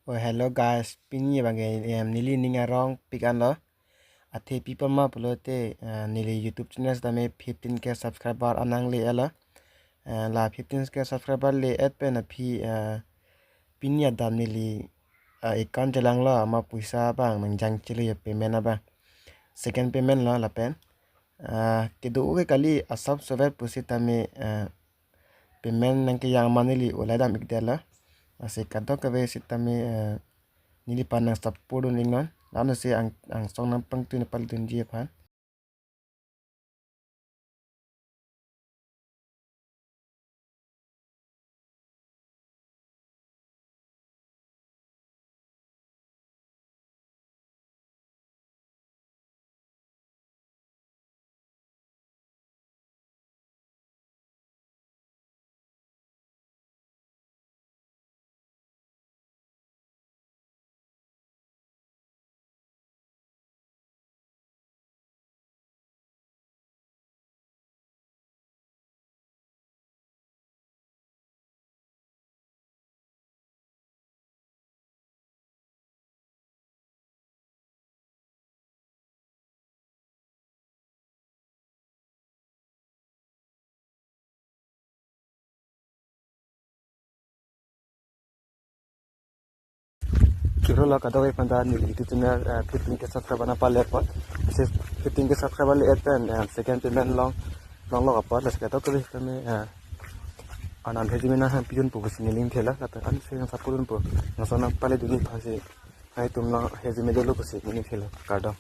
Oh, hello guys, pini bagai nili ninga rong pikan lo. Ate people ma pulote nili YouTube channel dame 15k subscriber anang le ala. La 15k subscriber le et pe na pini adam nili ikan jalang lo ama puisa bang mengjang chili payment ba. Second payment lo la pen. Kedu ke kali asap sobat pusi tame payment nang ke yang manili ulai dam ikdela. Asik kanto kabe sitame nili panang saporo ningon lano se ang song nang pang tu nepal dunji pan kiro la kadaw ay panda nili itu channel 15k subscriber na palet pot se 15k subscriber le et second payment long lo apot las kadaw kabe kami anan hejimena han pion pu bus nilim thela kata an se sapurun pu nasona pale duni phase hai tumna hejime dolo kusi nilim thela kadam